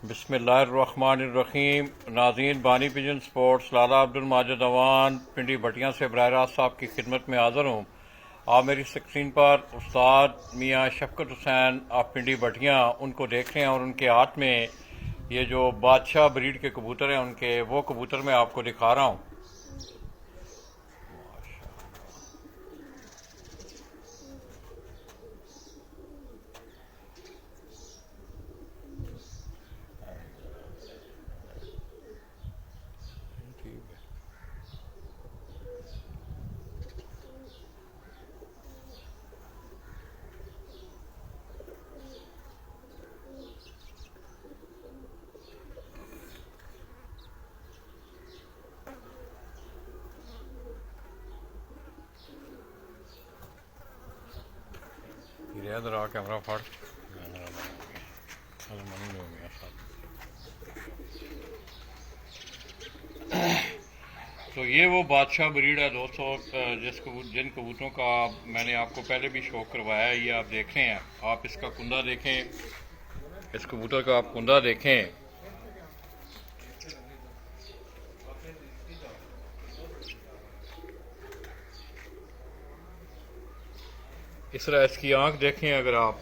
बिस्मिल्लाहिर्रहमानिर्रहीम। नाज़रीन, बानी पिजन स्पोर्ट्स लाला अब्दुल माजिद अवान पिंडी भटियां से बराह रास्त आपकी खिदमत में हाज़िर हूँ। आप मेरी स्क्रीन पर उस्ताद मियाँ शफकत हुसैन आप पिंडी भटियां उनको देख रहे हैं और उनके हाथ में ये जो बादशाह ब्रीड के कबूतर हैं उनके वो कबूतर मैं आपको दिखा रहा हूँ। इधर आ कैमरा फाड़ तो ये वो बादशाह ब्रीड है दोस्तों, जिन कबूतरों का मैंने आपको पहले भी शो करवाया है। ये आप देख रहे हैं, आप इसका कुंदा देखें, इस कबूतर का आप कुंदा देखें। इस तरह इसकी आंख देखें अगर आप,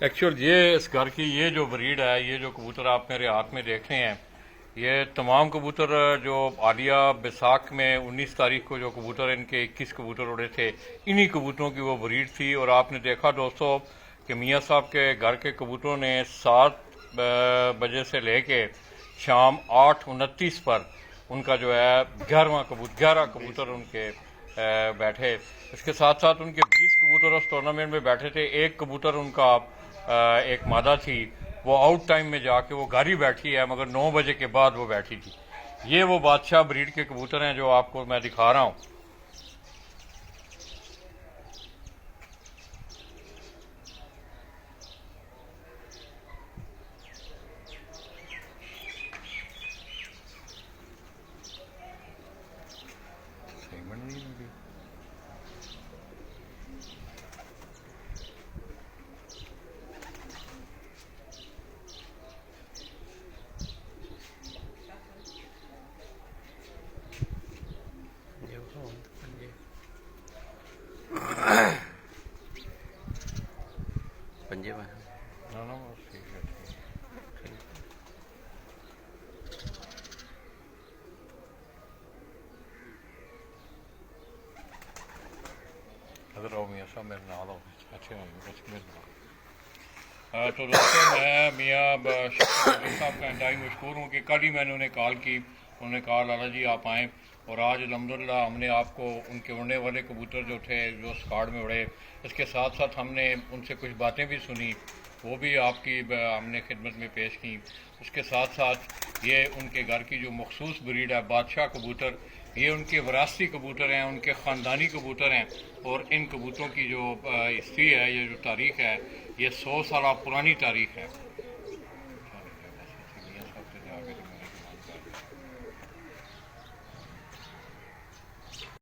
एक्चुअल ये इस घर की ये जो ब्रीड है, ये जो कबूतर आप मेरे हाथ में देख रहे हैं, ये तमाम कबूतर जो आलिया बैसाख में 19 तारीख को जो कबूतर इनके 21 कबूतर उड़े थे, इन्हीं कबूतरों की वो ब्रीड थी। और आपने देखा दोस्तों कि मियाँ साहब के घर के कबूतरों ने 7 बजे से लेके शाम 8:29 पर उनका जो है 11 कबूतर उनके बैठे। इसके साथ साथ उनके 20 कबूतर उस टूर्नामेंट में बैठे थे। एक कबूतर उनका एक मादा थी, वो आउट टाइम में जाके वो गाड़ी बैठी है, मगर 9 बजे के बाद वो बैठी थी। ये वो बादशाह ब्रीड के कबूतर हैं जो आपको मैं दिखा रहा हूँ। पंजे में अगर आओ मियाँ साहब मेरे नाल आओ, अच्छे तो दोस्तों मैं मियाँ साहब का इंतहाई मशहूर हूँ कि कल ही मैंने उन्हें कॉल की। उन्होंने कहा लाला जी आप आएँ, और आज अल्हम्दुलिल्लाह हमने आपको उनके उड़ने वाले कबूतर जो थे जो स्काड में उड़े, इसके साथ साथ हमने उनसे कुछ बातें भी सुनी, वो भी आपकी हमने खिदमत में पेश की। उसके साथ साथ ये उनके घर की जो मखसूस ब्रीड है बादशाह कबूतर, ये उनके विरासती कबूतर हैं, उनके ख़ानदानी कबूतर हैं। और इन कबूतरों की जो हिस्ट्री है, ये जो तारीख़ है, ये 100 साल पुरानी तारीख़ है।